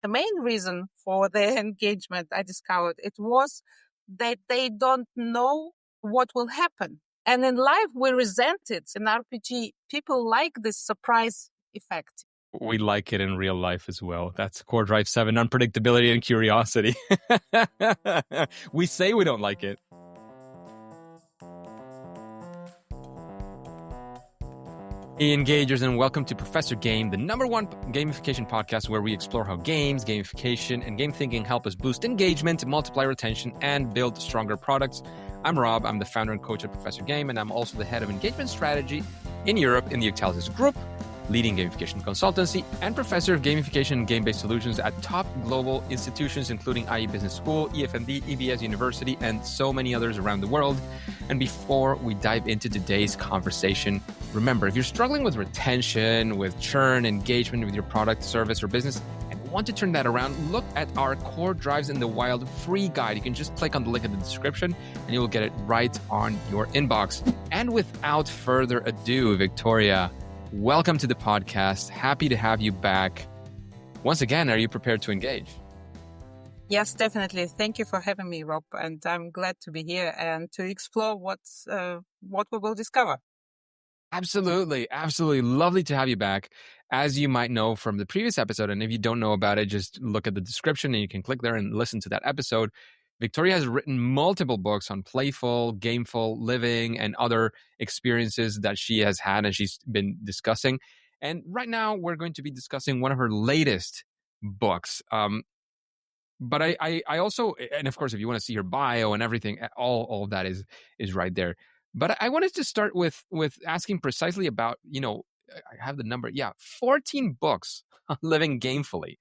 the main reason for their engagement, I discovered, it was that they don't know what will happen. And in life, we resent it. In RPG, people like this surprise effect. We like it in real life as well. That's Core Drive 7, unpredictability and curiosity. We say we don't like it. Hey, engagers, and welcome to Professor Game, the #1 gamification podcast where we explore how games, gamification, and game thinking help us boost engagement, multiply retention, and build stronger products. I'm Rob. I'm the founder and coach at Professor Game, and I'm also the head of engagement strategy in Europe in the Ichizli Group, leading gamification consultancy, and professor of gamification and game-based solutions at top global institutions, including IE Business School, EFMD, EBS University, and so many others around the world. And before we dive into today's conversation, remember, if you're struggling with retention, with churn, engagement with your product, service, or business, and want to turn that around, look at our Core Drives in the Wild free guide. You can just click on the link in the description and you will get it right on your inbox. And without further ado, Victoria, welcome to the podcast. Happy to have you back. Once again, are you prepared to engage? Yes, definitely. Thank you for having me, Rob. And I'm glad to be here and to explore what we will discover. Absolutely. Lovely to have you back. As you might know from the previous episode, and if you don't know about it, just look at the description and you can click there and listen to that episode. Victoria has written multiple books on playful, gameful living and other experiences that she has had and she's been discussing. And right now we're going to be discussing one of her latest books. But I also, and of course, if you want to see her bio and everything, all of that is right there. But I wanted to start with asking precisely about, I have the number. Yeah, 14 books on living gamefully.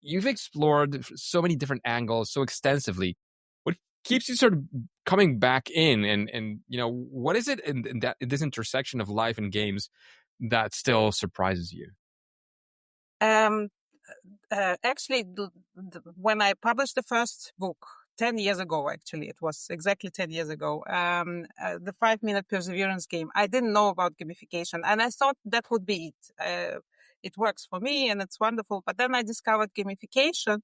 You've explored so many different angles so extensively. What keeps you sort of coming back in, and what is it in this intersection of life and games that still surprises you? Actually, when I published the first book 10 years ago, actually, it was exactly 10 years ago, the 5-minute perseverance game, I didn't know about gamification and I thought that would be it. It works for me and it's wonderful. But then I discovered gamification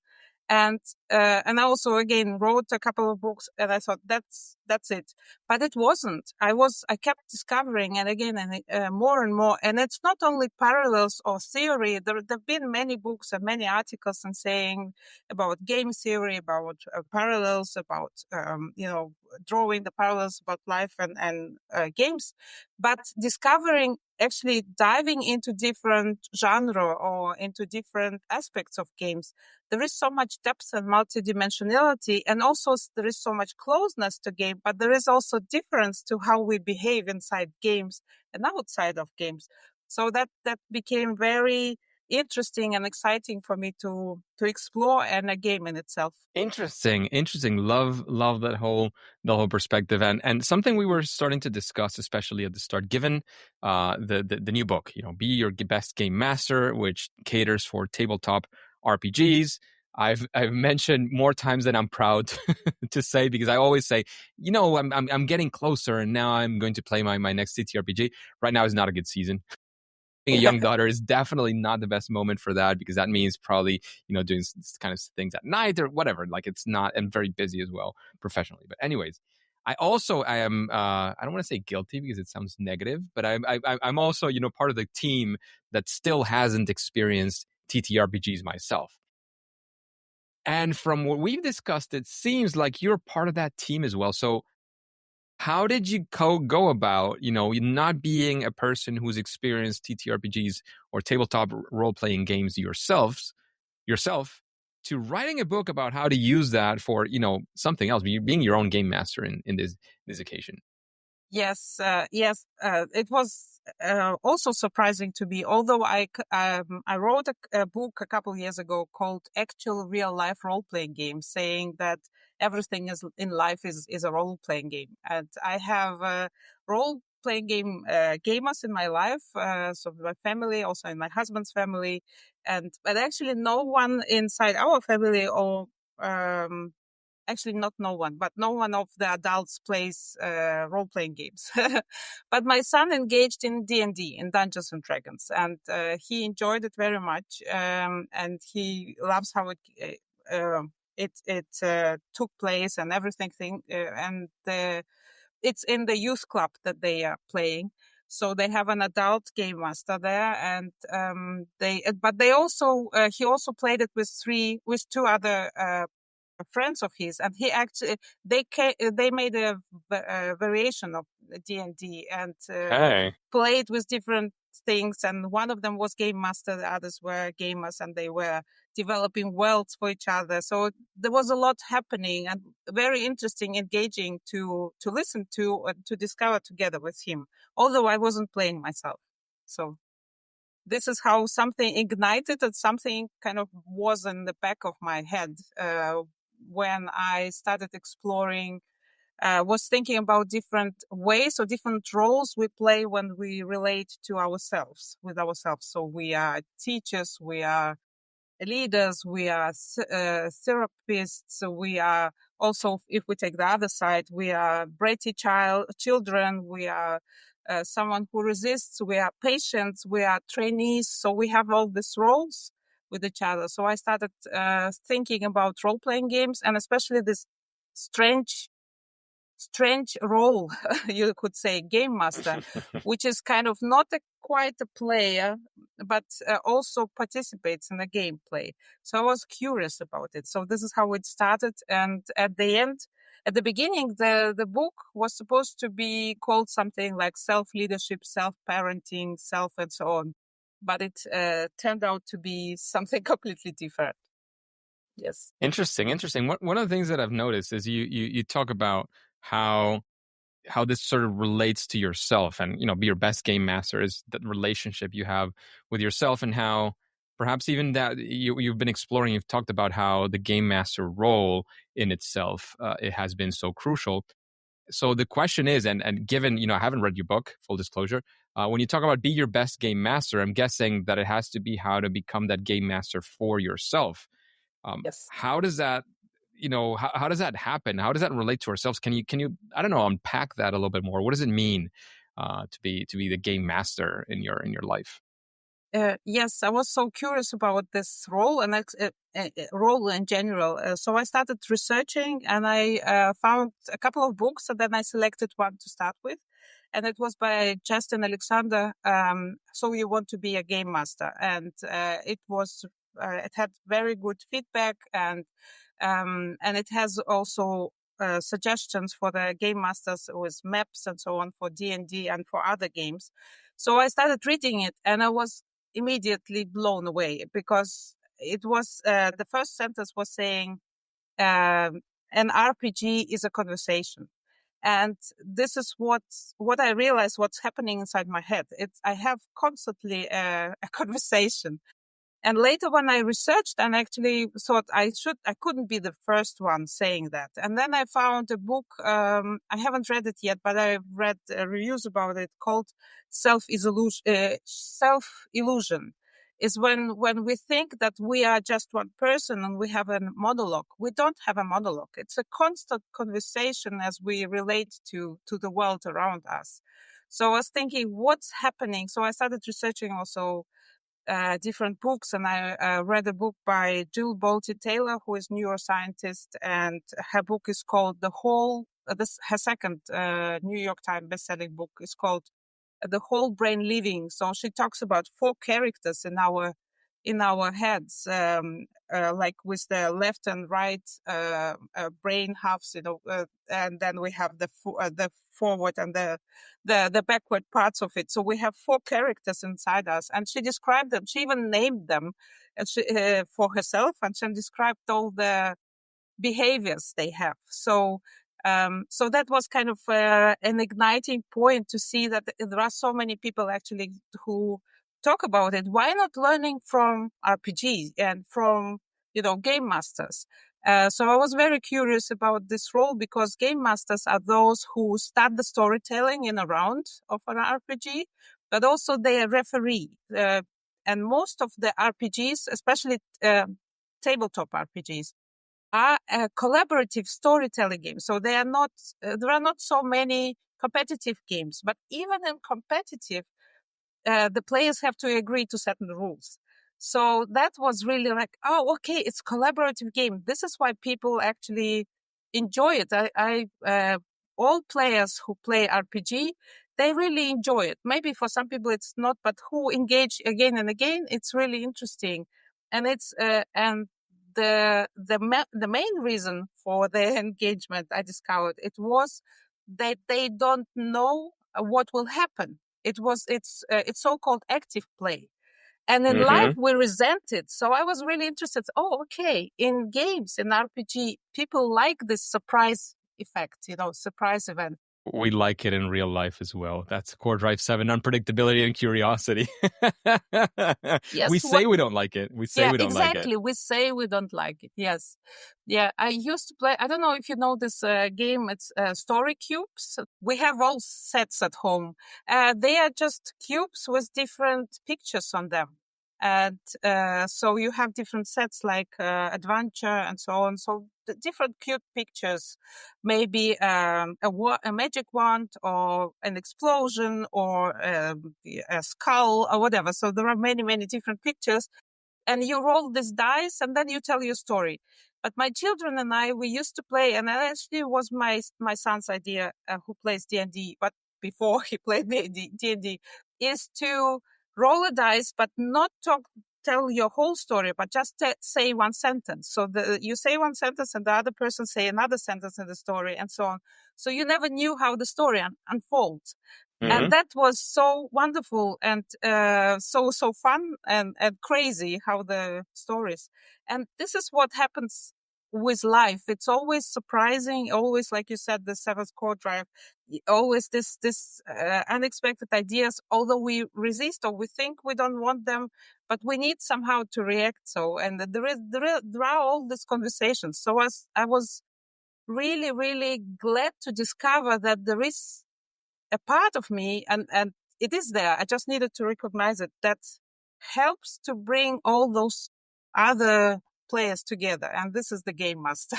and I also again wrote a couple of books and I thought that's it. But it wasn't. I kept discovering and again and more and more. And it's not only parallels or theory. There've been many books and many articles and saying about game theory, about parallels, about drawing the parallels about life and games. But discovering, actually diving into different genre or into different aspects of games, there is so much depth and multidimensionality, and also there is so much closeness to game, but there is also difference to how we behave inside games and outside of games. So that became very interesting and exciting for me to explore and a game in itself. Interesting. Love that whole perspective, and something we were starting to discuss, especially at the start, given the new book, Be Your Best Game Master, which caters for tabletop RPGs. I've mentioned more times than I'm proud to say, because I always say, I'm getting closer, and now I'm going to play my next TTRPG. Right now is not a good season. A young daughter is definitely not the best moment for that, because that means probably, doing kind of things at night or whatever. Like, it's not, and very busy as well professionally. But anyways, I am, I don't want to say guilty because it sounds negative, but I'm also, part of the team that still hasn't experienced TTRPGs myself. And from what we've discussed, it seems like you're part of that team as well. So how did you go about, not being a person who's experienced TTRPGs or tabletop role-playing games yourself, to writing a book about how to use that for, something else, being your own game master in this occasion? Yes, it was also surprising to me. Although I wrote a book a couple years ago called "Actual Real Life Role Playing Game," saying that everything in life is a role playing game, and I have role playing game gamers in my life, so my family, also in my husband's family, but actually no one inside our family or Actually, not no one, but no one of the adults plays role-playing games. But my son engaged in D&D, in Dungeons and Dragons, and he enjoyed it very much. And he loves how it took place and everything. It's in the youth club that they are playing. So they have an adult game master there, and but they also he also played it with two other friends of his, and he actually they made a variation of D&D and Okay. played with different things, and one of them was game master, the others were gamers, and they were developing worlds for each other. So there was a lot happening, and very interesting, engaging to listen to discover together with him, although I wasn't playing myself. So this is how something ignited, and something kind of was in the back of my head when I started exploring, was thinking about different ways or different roles we play when we relate to ourselves, with ourselves. So we are teachers, we are leaders, we are therapists, so we are also, if we take the other side, we are bratty children, we are someone who resists, we are patients, we are trainees. So we have all these roles with each other. So I started thinking about role-playing games, and especially this strange role, you could say, game master, which is kind of not quite a player, but also participates in the gameplay. So I was curious about it. So this is how it started. And at the beginning, the book was supposed to be called something like self-leadership, self-parenting, self and so on. But it turned out to be something completely different. Yes. Interesting, interesting. One of the things that I've noticed is you talk about how this sort of relates to yourself, and be your best game master is that relationship you have with yourself, and how perhaps even that you've been exploring. You've talked about how the game master role in itself it has been so crucial. So the question is, and given I haven't read your book, full disclosure, when you talk about be your best game master, I'm guessing that it has to be how to become that game master for yourself. Yes. How does that, how does that happen? How does that relate to ourselves? Can you, I don't know, unpack that a little bit more? What does it mean to be the game master in your life? Yes, I was so curious about this role and role in general. So I started researching, and I found a couple of books, and then I selected one to start with. And it was by Justin Alexander. So You Want to Be a Game Master. And it had very good feedback, and it has also suggestions for the game masters with maps and so on for D&D and for other games. So I started reading it, and I was immediately blown away, because it was the first sentence was saying an RPG is a conversation. And this is what I realized, what's happening inside my head. I have constantly a conversation. And later, when I researched and actually thought I couldn't be the first one saying that. And then I found a book, I haven't read it yet, but I've read reviews about it, called Self-Illusion. Self-Illusion is when we think that we are just one person and we have a monologue. We don't have a monologue. It's a constant conversation as we relate to the world around us. So I was thinking, what's happening? So I started researching also different books, and I read a book by Jill Bolte Taylor, who is neuroscientist, and her book is called her second New York Times bestselling book is called The Whole Brain Living. So she talks about four characters in our heads, like with the left and right brain halves, and then we have the forward and the backward parts of it. So we have four characters inside us, and she described them. She even named them for herself, and she described all the behaviors they have. So that was kind of an igniting point to see that there are so many people actually who talk about it. Why not learning from RPGs and from game masters? So I was very curious about this role, because game masters are those who start the storytelling in a round of an RPG, but also they are referee. And most of the RPGs, especially tabletop RPGs, are collaborative storytelling games. So there are not so many competitive games, but even in competitive, the players have to agree to certain rules. So that was really like, oh, okay, it's collaborative game. This is why people actually enjoy it. All players who play RPG, they really enjoy it. Maybe for some people it's not, but who engage again and again, it's really interesting. And the main reason for their engagement, I discovered, it was that they don't know what will happen. It's so-called active play. And in life, Mm-hmm. we resent it. So I was really interested. Oh, okay. In games, in RPG, people like this surprise effect, surprise event. We like it in real life as well. That's Core Drive 7, unpredictability and curiosity. We Yes. say we don't like it. We say Yeah, we don't like it. exactly. We say we don't like it. Yes. Yeah. I used to play, I don't know if you know this game. It's story cubes. We have all sets at home. They are just cubes with different pictures on them. And so you have different sets like adventure and so on. So the different cute pictures, maybe a magic wand or an explosion or a skull or whatever. So there are many, many different pictures, and you roll this dice and then you tell your story. But my children and I, we used to play, and that actually was my son's idea, who plays D&D, but before he played D&D, is to roll a dice, but not tell your whole story, but just say one sentence. So you say one sentence and the other person say another sentence in the story and so on. So you never knew how the story unfolds. And Mm-hmm. that was so wonderful and so fun and crazy how the stories. And this is what happens with life. It's always surprising, always, like you said, the seventh core drive, always this unexpected ideas, although we resist or we think we don't want them, but we need somehow to react. So, and there are all these conversations. So I was really, really glad to discover that there is a part of me, and it is there. I just needed to recognize it. That helps to bring all those other players together, and this is the game master.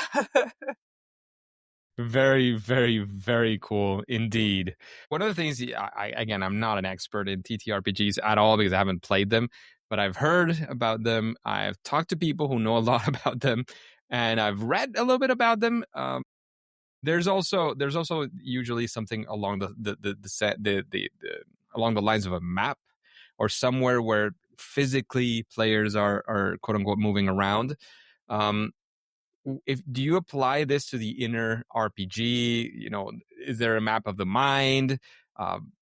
Very, very, very cool indeed. One of the things, again, I'm not an expert in TTRPGs at all because I haven't played them, but I've heard about them. I've talked to people who know a lot about them, and I've read a little bit about them. There's also usually something along the along the lines of a map or somewhere where physically players are quote unquote moving around. Um, if do you apply this to the inner RPG? Is there a map of the mind? Um,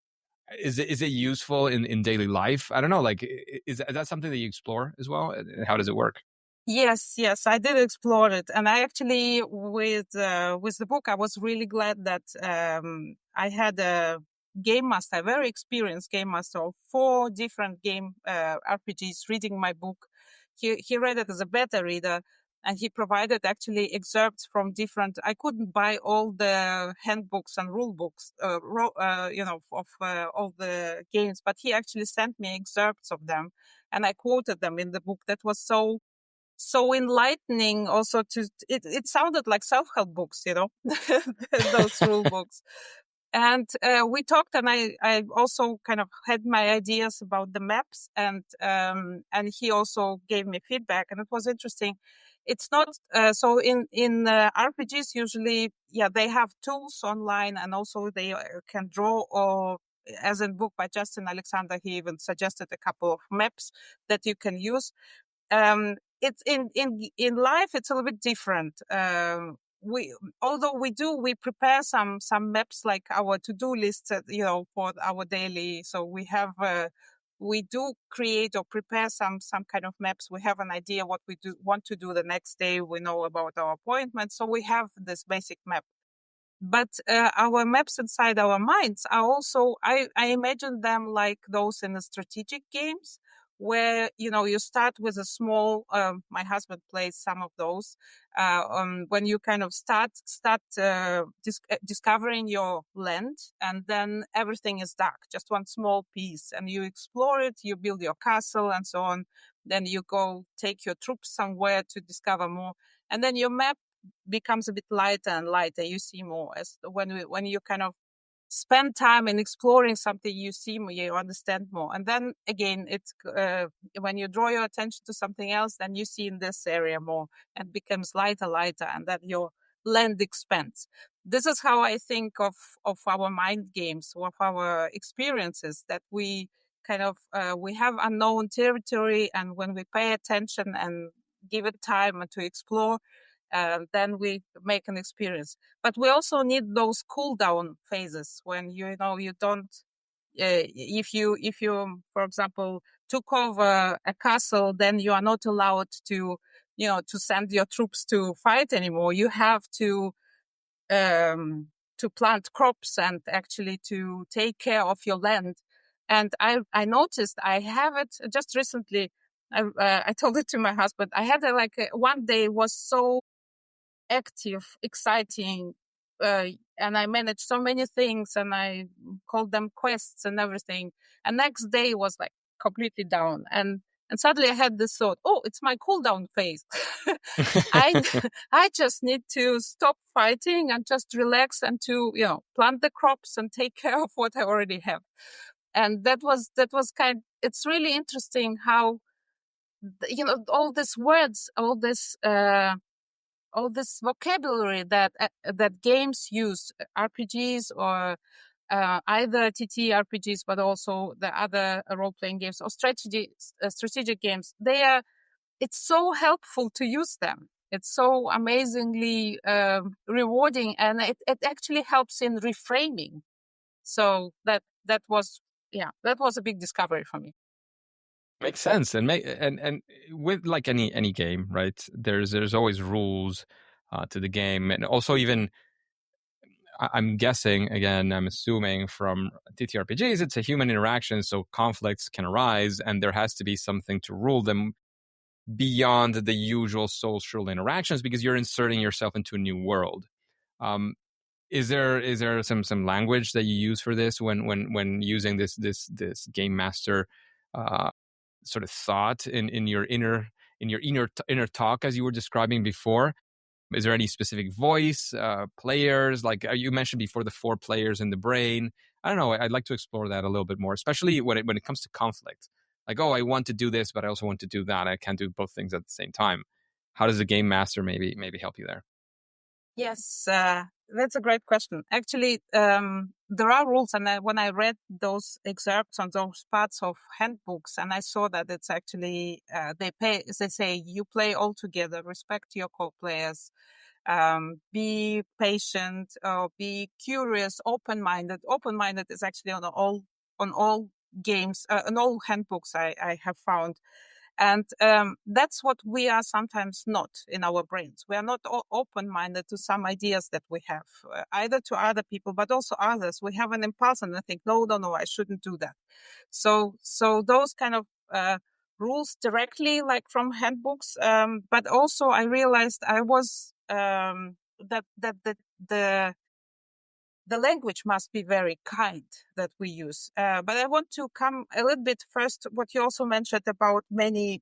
is it useful in daily life? I don't know. Like, is that something that you explore as well? And how does it work? Yes, I did explore it, and I actually, with the book, I was really glad that I had a game master, a very experienced game master of 4 different game RPGs, reading my book. He read it as a beta reader, and he provided actually excerpts from different. I couldn't buy all the handbooks and rule books, of all the games, but he actually sent me excerpts of them, and I quoted them in the book. That was so enlightening. Also, it sounded like self-help books, those rule books. And we talked, and I also kind of had my ideas about the maps, and he also gave me feedback, and it was interesting. It's not so in RPGs usually, yeah, they have tools online, and also they can draw, or as in book by Justin Alexander, he even suggested a couple of maps that you can use. It's in life, it's a little bit different. We Although we prepare some maps, like our to-do list, for our daily. So we do create or prepare some kind of maps. We have an idea what we want to do the next day. We know about our appointments, so we have this basic map. But our maps inside our minds are also, I imagine them like those in the strategic games, where, you start with a small, my husband plays some of those, when you kind of start discovering your land, and then everything is dark, just one small piece, and you explore it, you build your castle and so on. Then you go take your troops somewhere to discover more. And then your map becomes a bit lighter and lighter. You see more as when you kind of spend time in exploring something, you see more, you understand more. And then again, it's when you draw your attention to something else, then you see in this area more and becomes lighter, and then your land expands. This is how I think of our mind games, of our experiences, that we kind of we have unknown territory, and when we pay attention and give it time to explore, then we make an experience. But we also need those cool down phases when you don't. If you, for example, took over a castle, then you are not allowed to to send your troops to fight anymore. You have to plant crops and actually to take care of your land. And I noticed I have it just recently. I told it to my husband. I had one day was so active, exciting, and I managed so many things, and I called them quests and everything. And next day was like completely down, and suddenly I had this thought: oh, it's my cool down phase. I I just need to stop fighting and just relax and to plant the crops and take care of what I already have. And that was kind. It's really interesting how all these words, all this vocabulary that games use, RPGs or either TTRPGs, but also the other role-playing games or strategic games. It's so helpful to use them. It's so amazingly rewarding, and it actually helps in reframing. So that was a big discovery for me. Makes sense, and with like any game, right? There's always rules to the game, and also even I'm guessing, again, I'm assuming from TTRPGs, it's a human interaction, so conflicts can arise, and there has to be something to rule them beyond the usual social interactions because you're inserting yourself into a new world. Um, is there some language that you use for this when using this game master uh, sort of thought in your inner talk as you were describing before? Is there any specific voice, players? Like you mentioned before, the 4 players in the brain. I don't know. I'd like to explore that a little bit more, especially when it comes to conflict. Like, oh, I want to do this, but I also want to do that. I can't do both things at the same time. How does the game master maybe help you there? Yes, that's a great question. Actually, there are rules, and when I read those excerpts on those parts of handbooks, and I saw that it's actually they say you play all together, respect your co-players, be patient, be curious, open-minded. Open-minded is actually on all games, on all handbooks I have found. And that's what we are sometimes not in our brains. We are not open-minded to some ideas that we have, either to other people, but also others. We have an impulse and I think, no, I shouldn't do that. So those kind of rules directly, like from handbooks. But also I realized I was that the language must be very kind that we use. But I want to come a little bit first, what you also mentioned about many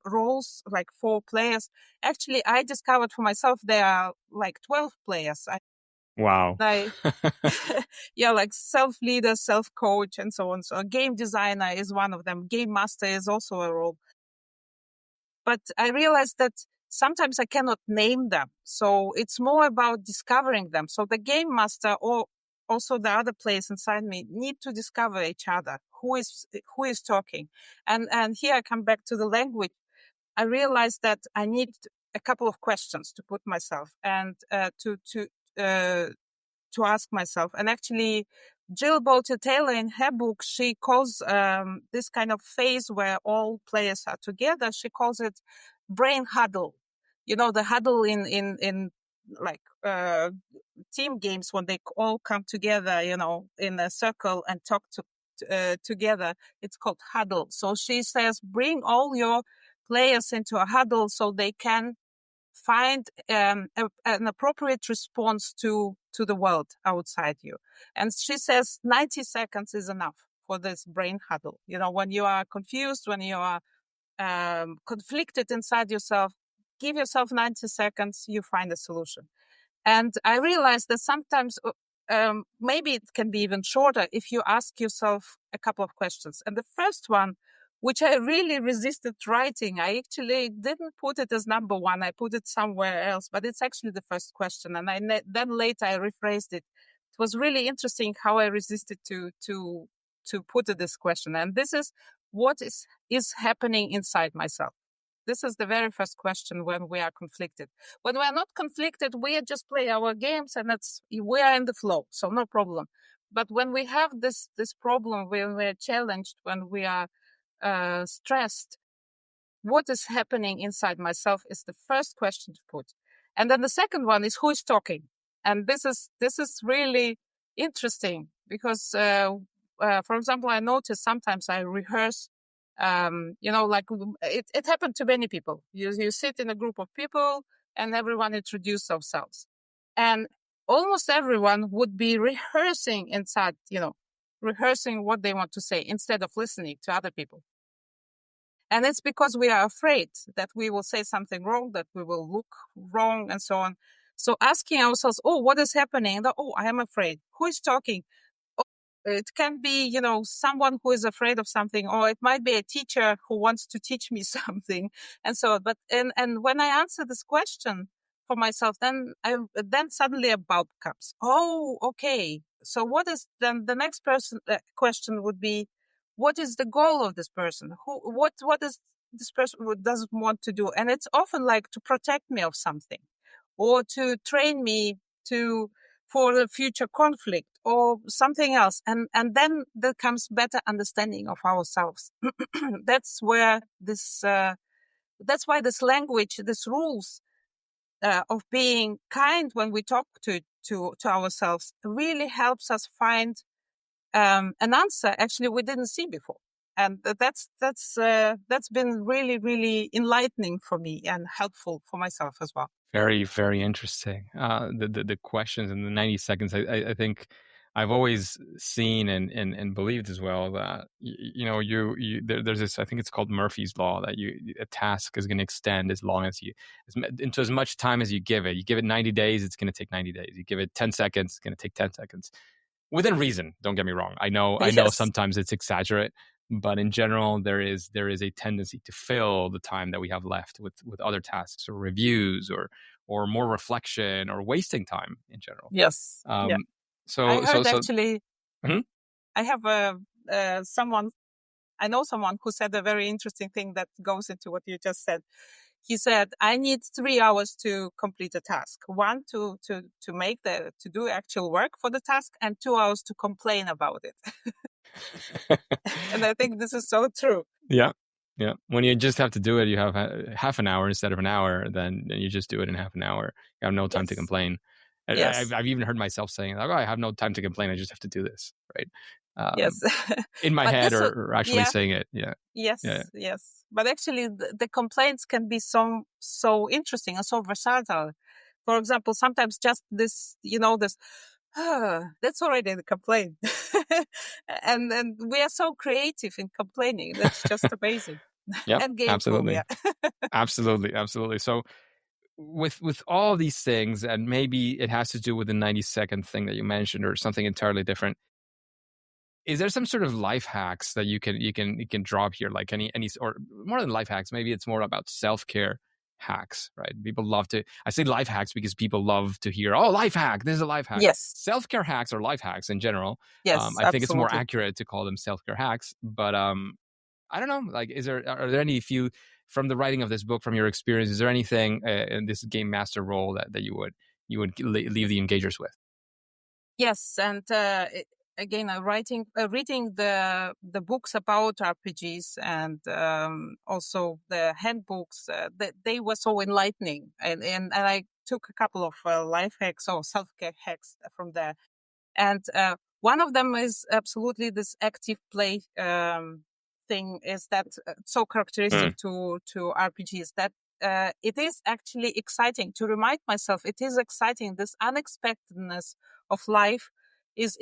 roles, like 4 players. Actually, I discovered for myself there are like 12 players. Wow. I yeah, like self-leader, self-coach, and so on. So a game designer is one of them. Game master is also a role. But I realized that sometimes I cannot name them. So it's more about discovering them. So the game master or also the other players inside me need to discover each other. Who is talking? And here I come back to the language. I realized that I need a couple of questions to put myself and uh, to ask myself. And actually, Jill Bolte Taylor in her book, she calls this kind of phase where all players are together, she calls it brain huddle. You know, the huddle in like team games when they all come together, in a circle and talk together. It's called huddle. So she says, bring all your players into a huddle so they can find an appropriate response to the world outside you. And she says 90 seconds is enough for this brain huddle. When you are confused, when you are conflicted inside yourself, give yourself 90 seconds, you find a solution. And I realized that sometimes maybe it can be even shorter if you ask yourself a couple of questions. And the first one, which I really resisted writing, I actually didn't put it as number one. I put it somewhere else, but it's actually the first question. And then later I rephrased it. It was really interesting how I resisted to put it this question. And this is what is happening inside myself. This is the very first question when we are conflicted. When we are not conflicted, we just play our games and we are in the flow, so no problem. But when we have this problem, when we are challenged, when we are stressed, what is happening inside myself is the first question to put. And then the second one is who is talking. And this is really interesting because, for example, I notice sometimes I rehearse, like it happened to many people. You sit in a group of people and everyone introduce themselves. And almost everyone would be rehearsing inside, rehearsing what they want to say instead of listening to other people. And it's because we are afraid that we will say something wrong, that we will look wrong, and so on. So asking ourselves, oh, what is happening? Oh, I am afraid. Who is talking? It can be, someone who is afraid of something, or it might be a teacher who wants to teach me something, and so on. But and when I answer this question for myself, then suddenly a bulb comes. Oh, okay. So what is then the next question would be, what is the goal of this person? What is this person doesn't want to do? And it's often like to protect me of something, or to train me for the future conflict or something else. And then there comes better understanding of ourselves. That's where that's why this language, this rules of being kind when we talk to ourselves really helps us find an answer actually we didn't see before. And that's been really, really enlightening for me and helpful for myself as well. Very, very interesting. The questions in the 90 seconds, I think I've always seen and believed as well that, there's this, I think it's called Murphy's Law, that a task is going to extend as long as into as much time as you give it. You give it 90 days, it's going to take 90 days. You give it 10 seconds, it's going to take 10 seconds. Within reason, don't get me wrong. I know Yes. sometimes it's exaggerate, but in general, there is a tendency to fill the time that we have left with other tasks or reviews or more reflection or wasting time in general. Yes. Yeah. I heard actually. Mm-hmm. I have someone. I know someone who said a very interesting thing that goes into what you just said. He said, "I need 3 hours to complete a task. One to do actual work for the task, and 2 hours to complain about it." And I think this is so true. Yeah. Yeah. When you just have to do it, you have half an hour instead of an hour, then you just do it in half an hour. You have no time to complain. Yes. I've even heard myself saying, like, oh, I have no time to complain. I just have to do this. Right. Yes. In my head or actually saying it. Yeah. Yes. Yeah. Yes. But actually the complaints can be so interesting and so versatile. For example, sometimes just this, that's already the complaint. and we are so creative in complaining. That's just amazing. Yeah, and gameful, absolutely. yeah. Absolutely. So with all these things, and maybe it has to do with the 90-second thing that you mentioned or something entirely different, is there some sort of life hacks that you can drop here, like any or more than life hacks, maybe it's more about self-care hacks, right? People love to, I say life hacks because people love to hear, oh, life hack, this is a life hack. Yes. Self-care hacks or life hacks in general. Yes, I think it's more accurate to call them self-care hacks, but I don't know, like, are there any few from the writing of this book, from your experience, is there anything in this game master role that you would leave the engagers with? Yes, and again, reading the books about RPGs and also the handbooks, they were so enlightening, and I took a couple of life hacks or self-care hacks from there, and one of them is absolutely this active play thing. Is that so characteristic to RPGs that it is actually exciting to remind myself. It is exciting. This unexpectedness of life is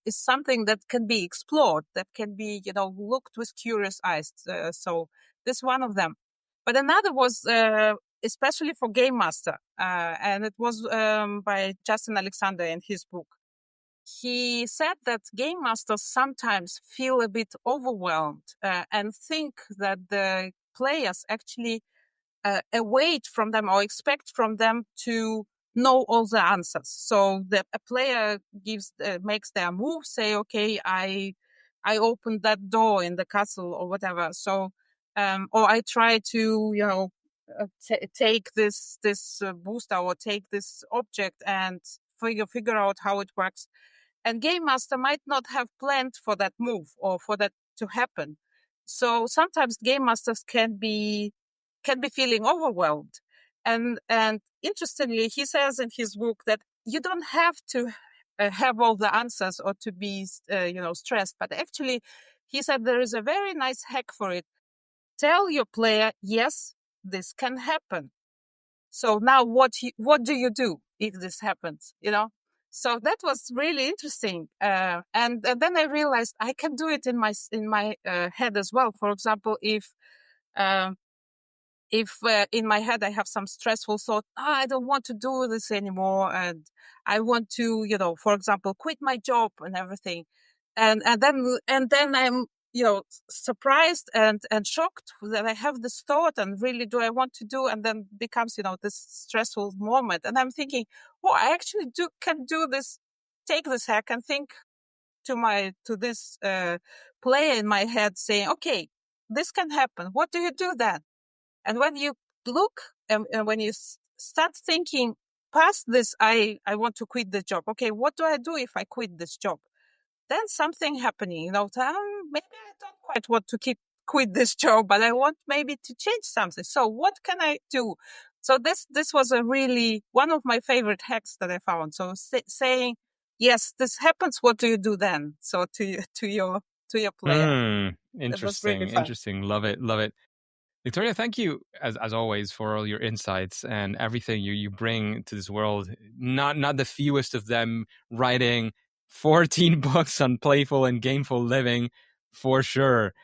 something that can be explored, that can be looked with curious eyes. So This one of them. But another was especially for Game Master, and it was by Justin Alexander in his book. He said that game masters sometimes feel a bit overwhelmed and think that the players actually await from them or expect from them to know all the answers. So a player makes their move, say, okay, I opened that door in the castle or whatever. So, or I try to, take this booster or take this object and figure out how it works. And game master might not have planned for that move or for that to happen. So sometimes game masters can be feeling overwhelmed. And interestingly, he says in his book that you don't have to have all the answers or to be stressed. But actually, he said there is a very nice hack for it. Tell your player, yes, this can happen. So now what do you do if this happens? So that was really interesting. And then I realized I can do it in my head as well. For example, if in my head I have some stressful thought, I don't want to do this anymore, and I want to, for example, quit my job and everything, and then I'm, surprised and shocked that I have this thought, and really, do I want to do? And then becomes, this stressful moment, and I'm thinking, oh, I actually can do this. Take this hack and think to this player in my head, saying, okay, this can happen. What do you do then? And when you look and when you start thinking past this, I want to quit the job. Okay, what do I do if I quit this job? Then something happening, maybe I don't quite want to quit this job, but I want maybe to change something. So what can I do? So this was a really one of my favorite hacks that I found. So saying, yes, this happens. What do you do then? So to your player, it was really Interesting. fun. Interesting. Love it. Love it. Victoria, thank you as always for all your insights and everything you bring to this world. Not the fewest of them, writing 14 books on playful and gameful living, for sure.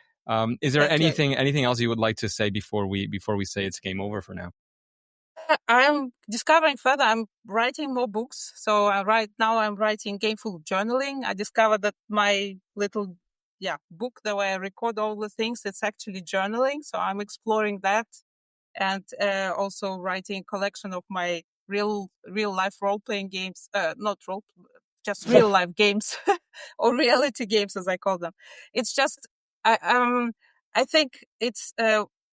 Is there Thank you. anything else you would like to say before we say it's game over for now? I'm discovering further. I'm writing more books. So right now I'm writing gameful journaling. I discovered that my little book that I record all the things, it's actually journaling. So I'm exploring that, and also writing a collection of my real life role playing games. Not role, just real life games or reality games, as I call them. It's just I think it's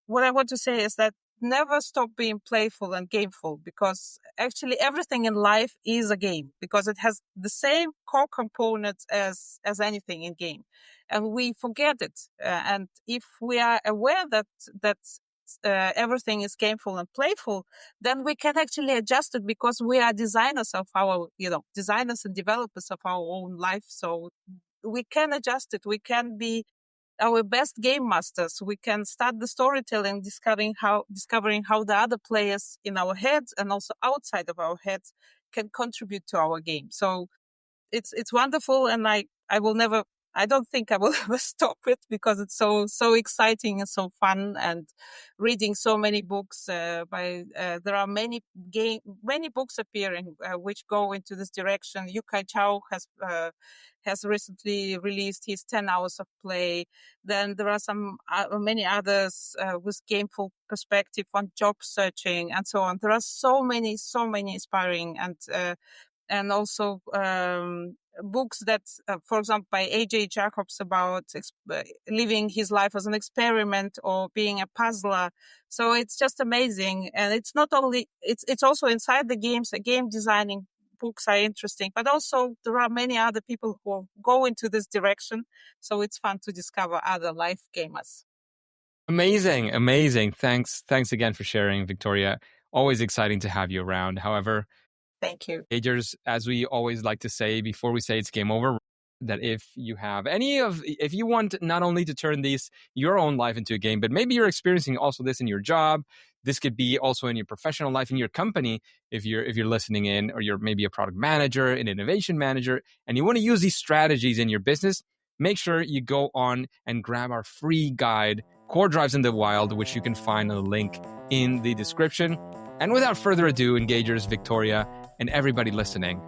what I want to say is that never stop being playful and gameful, because actually everything in life is a game, because it has the same core components as anything in game, and we forget it. And if we are aware that everything is gameful and playful, then we can actually adjust it, because we are designers of our, designers and developers of our own life. So we can adjust it. We can be our best game masters. We can start the storytelling, discovering how the other players in our heads and also outside of our heads can contribute to our game. So it's wonderful, and I will never. I don't think I will ever stop it, because it's so exciting and so fun, and reading so many books. There are many books appearing which go into this direction. Yukai Chao has recently released his 10 hours of play. Then there are many others with gameful perspective on job searching and so on. There are so many inspiring and also books that, for example, by A.J. Jacobs about living his life as an experiment or being a puzzler. So it's just amazing. And it's not only, it's also inside the games, game designing books are interesting, but also there are many other people who go into this direction. So it's fun to discover other life gamers. Amazing. Thanks again for sharing, Victoria. Always exciting to have you around. However, thank you. Agers, as we always like to say before we say it's game over, that if you want not only to turn your own life into a game, but maybe you're experiencing also this in your job, this could be also in your professional life, in your company, if you're listening in, or you're maybe a product manager, an innovation manager, and you want to use these strategies in your business, make sure you go on and grab our free guide Core Drives in the Wild, which you can find a link in the description. And without further ado, Engagers, Victoria, and everybody listening,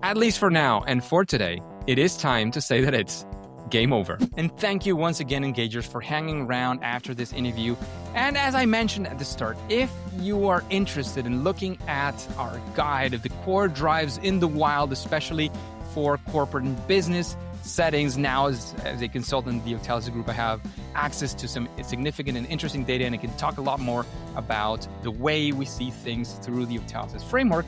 at least for now and for today, it is time to say that it's game over. And thank you once again, Engagers, for hanging around after this interview. And as I mentioned at the start, if you are interested in looking at our guide of the Core Drives in the Wild, especially for corporate and business settings, now as a consultant in the Taylor Group, I have access to some significant and interesting data, and I can talk a lot more about the way we see things through the Taylor framework.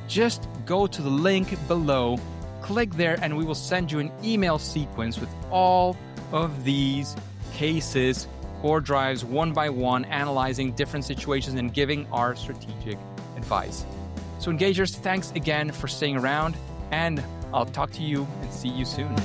Just go to the link below, click there, and we will send you an email sequence with all of these cases, core drives, one by one, analyzing different situations and giving our strategic advice. So Engagers, thanks again for staying around, and I'll talk to you and see you soon.